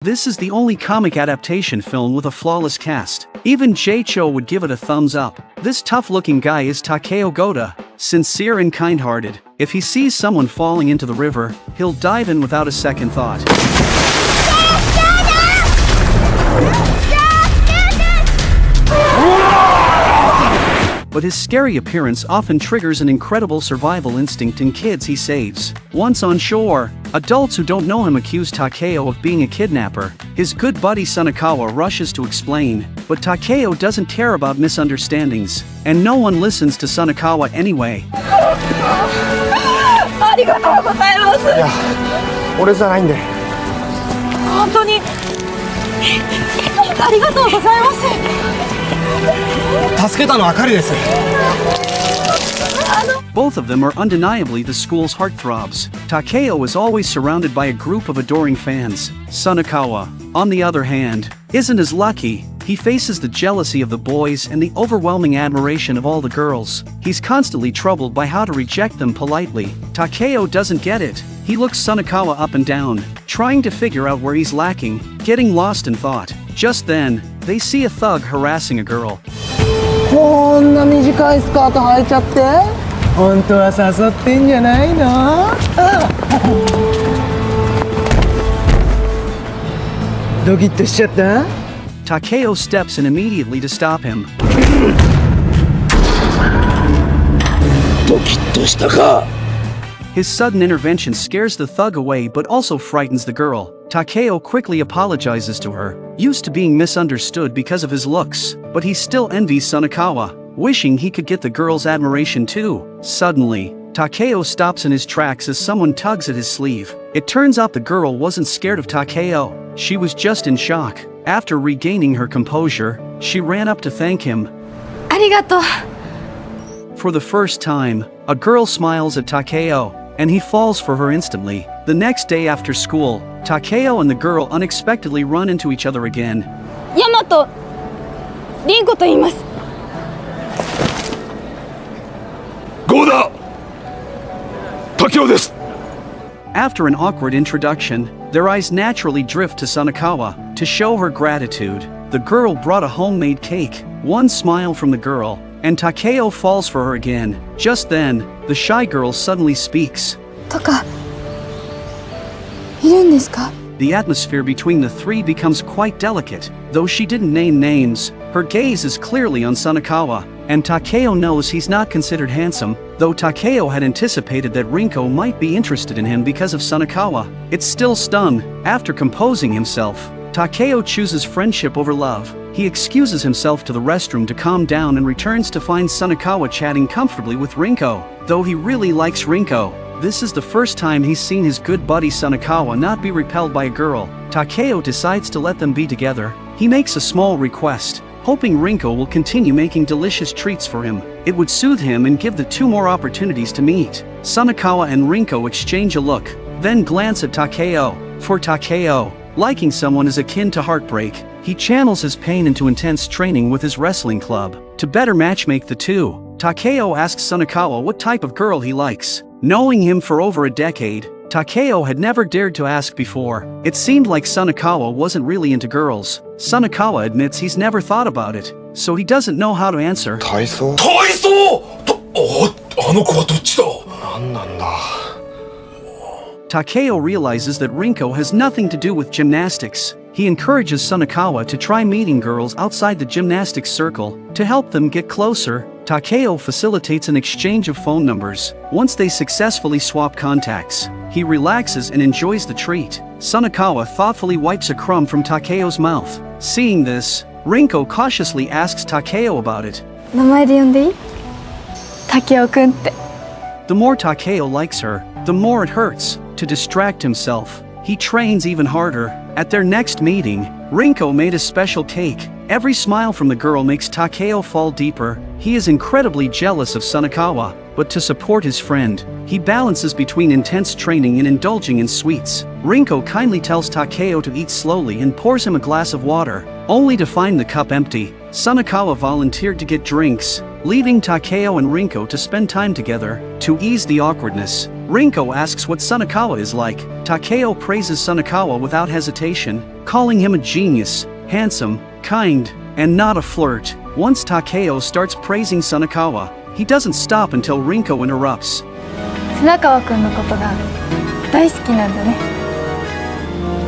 This is the only comic adaptation film with a flawless cast. Even J-Cho would give it a thumbs up. This tough-looking guy is Takeo Goda, sincere and kind-hearted. If he sees someone falling into the river, he'll dive in without a second thought. But his scary appearance often triggers an incredible survival instinct in kids he saves. Once on shore, adults who don't know him accuse Takeo of being a kidnapper. His good buddy Sunakawa rushes to explain, but Takeo doesn't care about misunderstandings, and no one listens to Sunakawa anyway. ありがとうございます。いや、俺じゃないんで。本当にありがとうございます。助けたのは彼です。Both of them are undeniably the school's heartthrobs. Takeo is always surrounded by a group of adoring fans. Sunakawa, on the other hand, isn't as lucky. He faces the jealousy of the boys and the overwhelming admiration of all the girls. He's constantly troubled by how to reject them politely. Takeo doesn't get it. He looks Sunakawa up and down, trying to figure out where he's lacking, getting lost in thought. Just then, they see a thug harassing a girl. こんな短いスカート履いちゃって？本当は誘ってんじゃないの？ドキッとしちゃった？ Takeo steps in immediately to stop him. ドキッとしたか？ His sudden intervention scares the thug away but also frightens the girl. Takeo quickly apologizes to her, used to being misunderstood because of his looks, but he still envies Sunakawa, wishing he could get the girl's admiration too. Suddenly, Takeo stops in his tracks as someone tugs at his sleeve. It turns out the girl wasn't scared of Takeo, she was just in shock. After regaining her composure, she ran up to thank him. ありがとう。 For the first time, a girl smiles at Takeo, and he falls for her instantly. The next day after school, Takeo and the girl unexpectedly run into each other again. ヤマト、リンコと言います。ゴーダ、タケオです。 After an awkward introduction, their eyes naturally drift to Sunakawa. To show her gratitude, the girl brought a homemade cake. One smile from the girl, and Takeo falls for her again. Just then, the shy girl suddenly speaks. とか、いるんですか？ The atmosphere between the three becomes quite delicate. Though she didn't name names, her gaze is clearly on Sunakawa, and Takeo knows he's not considered handsome, though Takeo had anticipated that Rinko might be interested in him because of Sunakawa. It's still stung. After composing himself, Takeo chooses friendship over love. He excuses himself to the restroom to calm down and returns to find Sunakawa chatting comfortably with Rinko. Though he really likes Rinko, this is the first time he's seen his good buddy Sunakawa not be repelled by a girl. Takeo decides to let them be together. He makes a small request, hoping Rinko will continue making delicious treats for him. It would soothe him and give the two more opportunities to meet. Sunakawa and Rinko exchange a look, then glance at Takeo. For Takeo, liking someone is akin to heartbreak. He channels his pain into intense training with his wrestling club. To better matchmake the two, Takeo asks Sunakawa what type of girl he likes. Knowing him for over a decade, Takeo had never dared to ask before. It seemed like Sunakawa wasn't really into girls. Sunakawa admits he's never thought about it, so he doesn't know how to answer. 体操？体操？あの子はどっちだ？なんなんだ。 Takeo realizes that Rinko has nothing to do with gymnastics. He encourages Sunakawa to try meeting girls outside the gymnastics circle. To help them get closer, Takeo facilitates an exchange of phone numbers. Once they successfully swap contacts, he relaxes and enjoys the treat. Sunakawa thoughtfully wipes a crumb from Takeo's mouth. Seeing this, Rinko cautiously asks Takeo about it. 名前で呼んでいい？タケオくんって。 The more Takeo likes her, the more it hurts. To distract himself, he trains even harder. At their next meeting, Rinko made a special cake. Every smile from the girl makes Takeo fall deeper. He is incredibly jealous of Sunakawa, but to support his friend, he balances between intense training and indulging in sweets. Rinko kindly tells Takeo to eat slowly and pours him a glass of water, only to find the cup empty. Sunakawa volunteered to get drinks, leaving Takeo and Rinko to spend time together. To ease the awkwardness, Rinko asks what Sunakawa is like. Takeo praises Sunakawa without hesitation, calling him a genius, handsome, kind, and not a flirt. Once Takeo starts praising Sunakawa, he doesn't stop until Rinko interrupts. 砂川くんのことが大好きなんだね。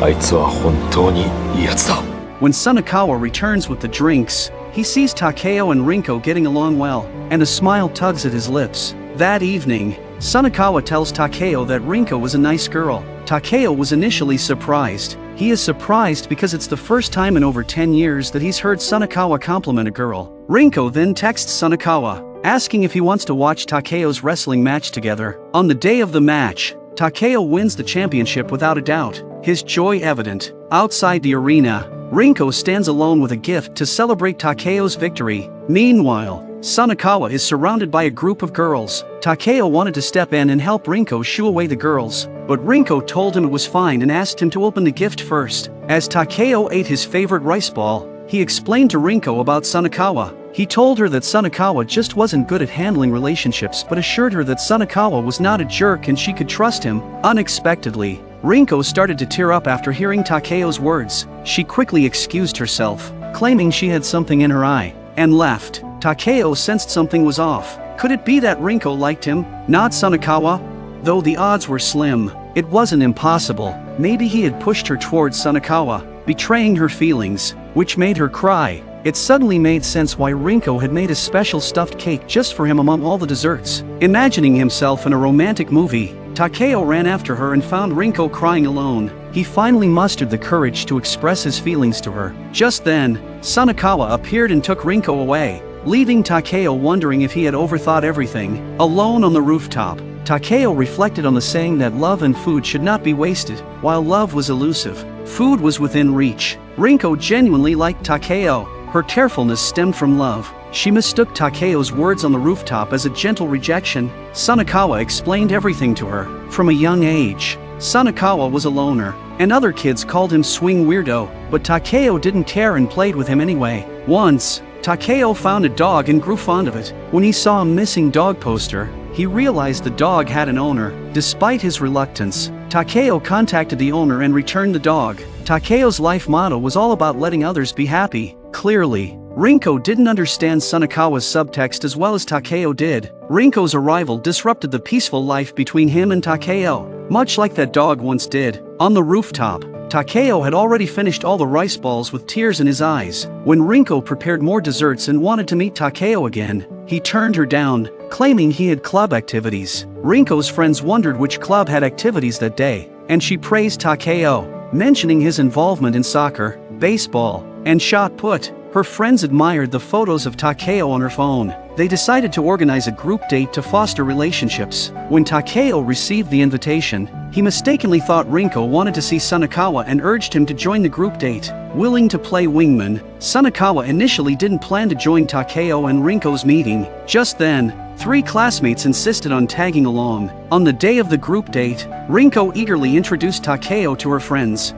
あいつは本当にいいやつだ。When Sunakawa returns with the drinks, he sees Takeo and Rinko getting along well, and a smile tugs at his lips. That evening, Sunakawa tells Takeo that Rinko was a nice girl. Takeo was initially surprised. He is surprised because it's the first time in over 10 years that he's heard Sunakawa compliment a girl. Rinko then texts Sunakawa, asking if he wants to watch Takeo's wrestling match together. On the day of the match, Takeo wins the championship without a doubt, his joy evident. Outside the arena, Rinko stands alone with a gift to celebrate Takeo's victory. Meanwhile, Sunakawa is surrounded by a group of girls. Takeo wanted to step in and help Rinko shoo away the girls, but Rinko told him it was fine and asked him to open the gift first. As Takeo ate his favorite rice ball, he explained to Rinko about Sunakawa. He told her that Sunakawa just wasn't good at handling relationships but assured her that Sunakawa was not a jerk and she could trust him. Unexpectedly, Rinko started to tear up after hearing Takeo's words. She quickly excused herself, claiming she had something in her eye, and left. Takeo sensed something was off. Could it be that Rinko liked him, not Sunakawa? Though the odds were slim, it wasn't impossible. Maybe he had pushed her towards Sunakawa, betraying her feelings, which made her cry. It suddenly made sense why Rinko had made a special stuffed cake just for him among all the desserts. Imagining himself in a romantic movie, Takeo ran after her and found Rinko crying alone. He finally mustered the courage to express his feelings to her. Just then, Sunakawa appeared and took Rinko away, leaving Takeo wondering if he had overthought everything. Alone on the rooftop, Takeo reflected on the saying that love and food should not be wasted. While love was elusive, food was within reach. Rinko genuinely liked Takeo. Her tearfulness stemmed from love. She mistook Takeo's words on the rooftop as a gentle rejection. Sunakawa explained everything to her. From a young age, Sunakawa was a loner, and other kids called him swing weirdo, but Takeo didn't care and played with him anyway. Once, Takeo found a dog and grew fond of it. When he saw a missing dog poster, he realized the dog had an owner. Despite his reluctance, Takeo contacted the owner and returned the dog. Takeo's life motto was all about letting others be happy. Clearly, Rinko didn't understand Sunakawa's subtext as well as Takeo did. Rinko's arrival disrupted the peaceful life between him and Takeo, much like that dog once did. On the rooftop, Takeo had already finished all the rice balls with tears in his eyes. When Rinko prepared more desserts and wanted to meet Takeo again, he turned her down, claiming he had club activities. Rinko's friends wondered which club had activities that day, and she praised Takeo, mentioning his involvement in soccer, baseball, and shot put. Her friends admired the photos of Takeo on her phone. They decided to organize a group date to foster relationships. When Takeo received the invitation, he mistakenly thought Rinko wanted to see Sunakawa and urged him to join the group date. Willing to play wingman, Sunakawa initially didn't plan to join Takeo and Rinko's meeting. Just then, 3 classmates insisted on tagging along. On the day of the group date, Rinko eagerly introduced Takeo to her friends.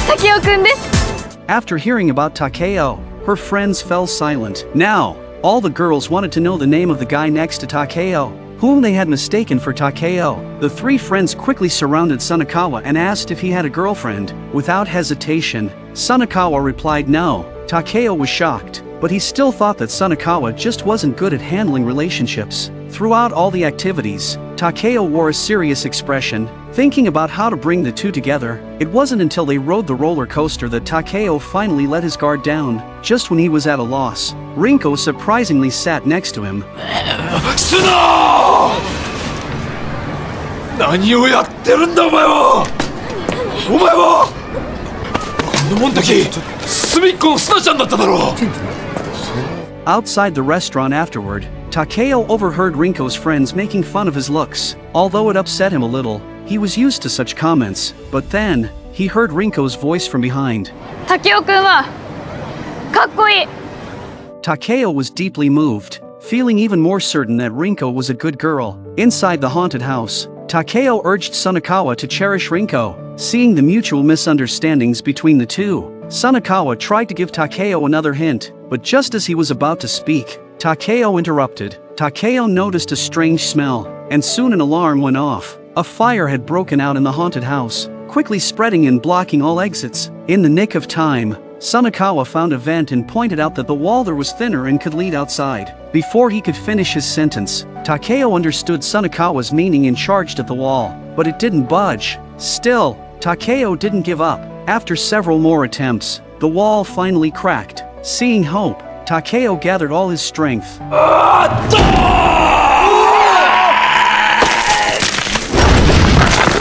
竹雄くんです。 After hearing about Takeo, her friends fell silent. Now, all the girls wanted to know the name of the guy next to Takeo, whom they had mistaken for Takeo. The 3 friends quickly surrounded Sunakawa and asked if he had a girlfriend. Without hesitation, Sunakawa replied no. Takeo was shocked, but he still thought that Sunakawa just wasn't good at handling relationships. Throughout all the activities, Takeo wore a serious expression, thinking about how to bring the two together. It wasn't until they rode the roller coaster that Takeo finally let his guard down. Just when he was at a loss, Rinko surprisingly sat next to him. スナー！何をやってるんだお前は！お前はこんなもんだけ隅っこのスナちゃんだっただろう。 Outside the restaurant afterward, Takeo overheard Rinko's friends making fun of his looks. Although it upset him a little, he was used to such comments. But then, he heard Rinko's voice from behind. 竹雄くんはかっこいい。 Takeo was deeply moved, feeling even more certain that Rinko was a good girl. Inside the haunted house, Takeo urged Sunakawa to cherish Rinko. Seeing the mutual misunderstandings between the two, Sunakawa tried to give Takeo another hint, but just as he was about to speak, Takeo interrupted. Takeo noticed a strange smell, and soon an alarm went off. A fire had broken out in the haunted house, quickly spreading and blocking all exits. In the nick of time, Sanakawa found a vent and pointed out that the wall there was thinner and could lead outside. Before he could finish his sentence, Takeo understood Sanakawa's meaning and charged at the wall, but it didn't budge. Still, Takeo didn't give up. After several more attempts, the wall finally cracked. Seeing hope, Takeo gathered all his strength.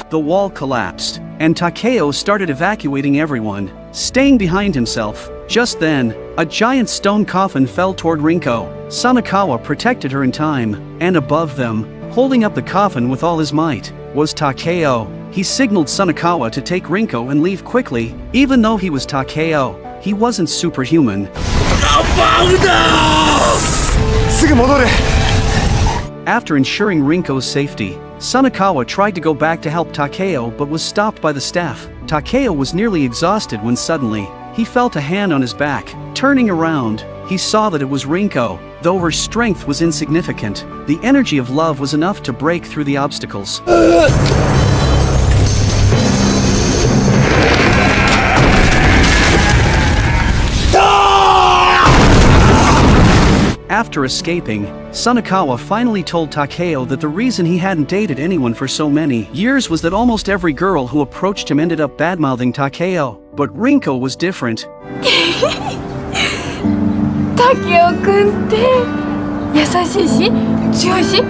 The wall collapsed, and Takeo started evacuating everyone, staying behind himself. Just then, a giant stone coffin fell toward Rinko. Sanakawa protected her in time, and above them, holding up the coffin with all his might, was Takeo. He signaled Sanakawa to take Rinko and leave quickly. Even though he was Takeo, he wasn't superhuman. After ensuring Rinko's safety, Sanakawa tried to go back to help Takeo but was stopped by the staff. Takeo was nearly exhausted when suddenly, he felt a hand on his back. Turning around, he saw that it was Rinko. Though her strength was insignificant, the energy of love was enough to break through the obstacles. After escaping, Sanakawa finally told Takeo that the reason he hadn't dated anyone for so many years was that almost every girl who approached him ended up badmouthing Takeo. But Rinko was different. タケオくんって優しいし強いしと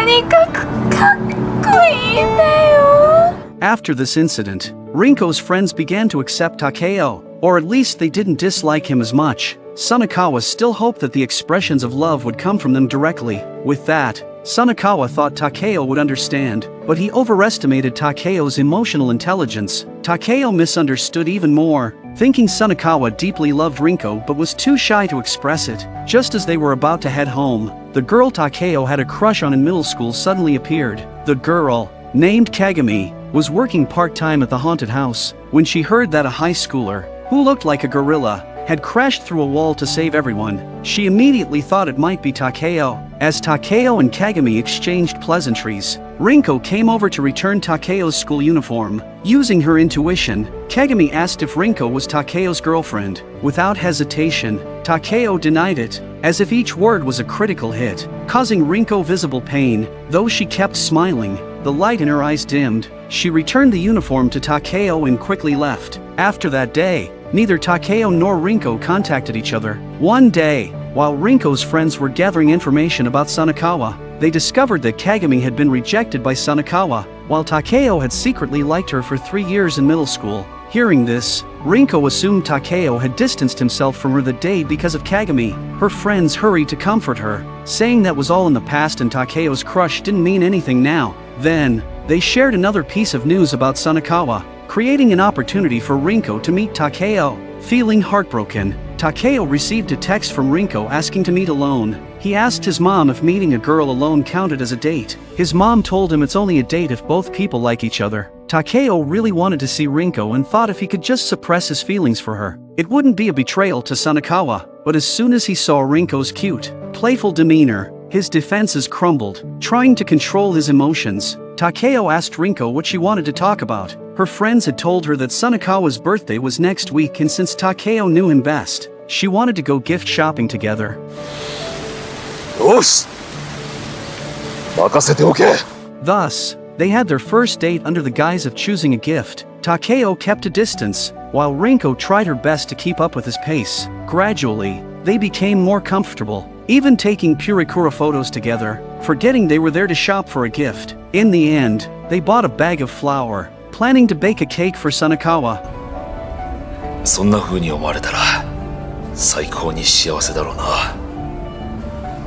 にかくかっこいいんだよ. After this incident, Rinko's friends began to accept Takeo, or at least they didn't dislike him as much. Sanakawa still hoped that the expressions of love would come from them directly. With that, Sanakawa thought Takeo would understand, but he overestimated Takeo's emotional intelligence. Takeo misunderstood even more, thinking Sanakawa deeply loved Rinko but was too shy to express it. Just as they were about to head home, the girl Takeo had a crush on in middle school suddenly appeared. The girl, named Kagami, was working part-time at the haunted house. When she heard that a high schooler, who looked like a gorilla, had crashed through a wall to save everyone, she immediately thought it might be Takeo. As Takeo and Kagami exchanged pleasantries, Rinko came over to return Takeo's school uniform. Using her intuition, Kagami asked if Rinko was Takeo's girlfriend. Without hesitation, Takeo denied it, as if each word was a critical hit, causing Rinko visible pain. Though she kept smiling, the light in her eyes dimmed. She returned the uniform to Takeo and quickly left. After that day, neither Takeo nor Rinko contacted each other. One day, while Rinko's friends were gathering information about Sanakawa, they discovered that Kagami had been rejected by Sanakawa, while Takeo had secretly liked her for 3 years in middle school. Hearing this, Rinko assumed Takeo had distanced himself from her that day because of Kagami. Her friends hurried to comfort her, saying that was all in the past and Takeo's crush didn't mean anything now. Then, they shared another piece of news about Sanakawa, creating an opportunity for Rinko to meet Takeo. Feeling heartbroken, Takeo received a text from Rinko asking to meet alone. He asked his mom if meeting a girl alone counted as a date. His mom told him it's only a date if both people like each other. Takeo really wanted to see Rinko and thought if he could just suppress his feelings for her, it wouldn't be a betrayal to Sanakawa. But as soon as he saw Rinko's cute, playful demeanor, his defenses crumbled. Trying to control his emotions, Takeo asked Rinko what she wanted to talk about. Her friends had told her that Sanakawa's birthday was next week, and since Takeo knew him best, she wanted to go gift shopping together. よし任せておけ Thus, they had their first date under the guise of choosing a gift. Takeo kept a distance, while Rinko tried her best to keep up with his pace. Gradually, they became more comfortable, even taking Purikura photos together, forgetting they were there to shop for a gift. In the end, they bought a bag of flour, planning to bake a cake for Sanakawa. そんな風に思われたら最高に幸せだろうな。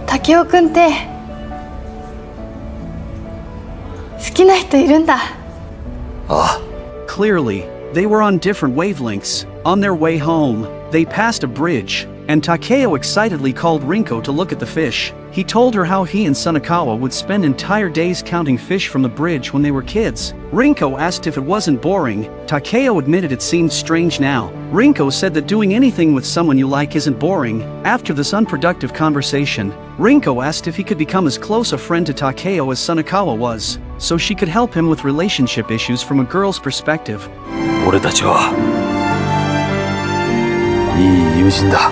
タケオくんって好きな人いるんだ。ああ。 Clearly, they were on different wavelengths. On their way home, they passed a bridge, and Takeo excitedly called Rinko to look at the fish. He told her how he and Sanakawa would spend entire days counting fish from the bridge when they were kids. Rinko asked if it wasn't boring. Takeo admitted it seemed strange now. Rinko said that doing anything with someone you like isn't boring. After this unproductive conversation, Rinko asked if he could become as close a friend to Takeo as Sanakawa was. so she could help him with relationship issues from a girl's perspective. 俺たちはいい友人だ。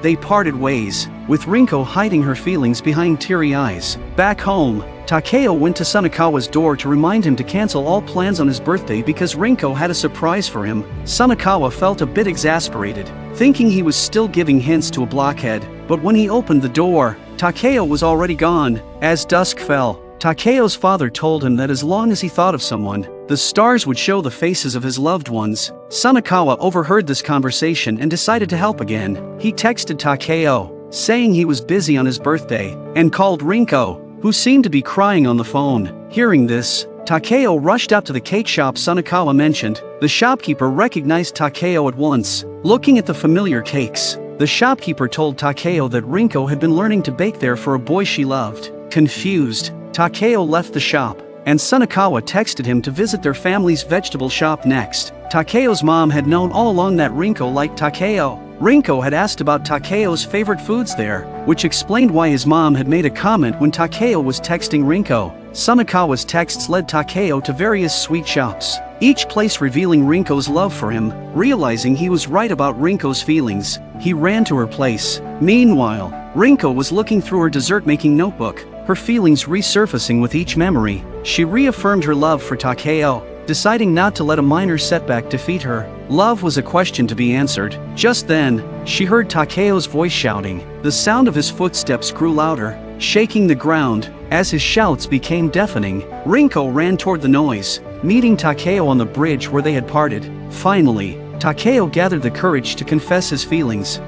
They parted ways, with Rinko hiding her feelings behind teary eyes. Back home, Takeo went to Sanakawa's door to remind him to cancel all plans on his birthday because Rinko had a surprise for him. Sanakawa felt a bit exasperated, thinking he was still giving hints to a blockhead, but when he opened the door, Takeo was already gone. As dusk fell, Takeo's father told him that as long as he thought of someone, the stars would show the faces of his loved ones. Sanakawa overheard this conversation and decided to help again. He texted Takeo, saying he was busy on his birthday, and called Rinko, who seemed to be crying on the phone. Hearing this, Takeo rushed out to the cake shop Sanakawa mentioned. The shopkeeper recognized Takeo at once. Looking at the familiar cakes, the shopkeeper told Takeo that Rinko had been learning to bake there for a boy she loved. Confused, Takeo left the shop, and Sanakawa texted him to visit their family's vegetable shop next. Takeo's mom had known all along that Rinko liked Takeo. Rinko had asked about Takeo's favorite foods there, which explained why his mom had made a comment when Takeo was texting Rinko. Sanakawa's texts led Takeo to various sweet shops, each place revealing Rinko's love for him. Realizing he was right about Rinko's feelings, he ran to her place. Meanwhile, Rinko was looking through her dessert-making notebook, her feelings resurfacing with each memory. She reaffirmed her love for Takeo, deciding not to let a minor setback defeat her. Love was a question to be answered. Just then, she heard Takeo's voice shouting. The sound of his footsteps grew louder, shaking the ground. As his shouts became deafening, Rinko ran toward the noise, meeting Takeo on the bridge where they had parted. Finally, Takeo gathered the courage to confess his feelings.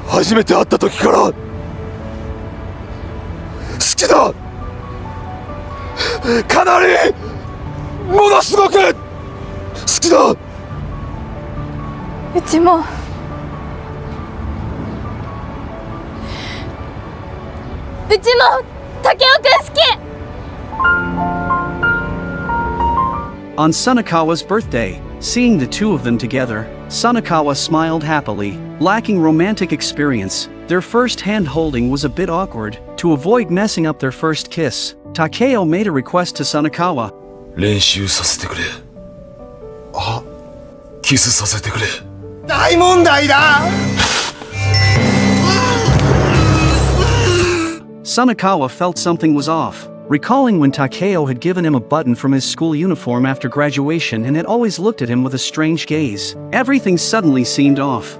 初めて会った時から好きだ。かなりものすごく好きだ。うちもタケオくん好き。 On Sanakawa's birthday, seeing the two of them together, Sanakawa smiled happily. Lacking romantic experience, their first hand-holding was a bit awkward. To avoid messing up their first kiss, Takeo made a request to Sanakawa. 練習させてくれ。あ、キスさせてくれ。大問題だ。 Sanakawa felt something was off, recalling when Takeo had given him a button from his school uniform after graduation and had always looked at him with a strange gaze. Everything suddenly seemed off.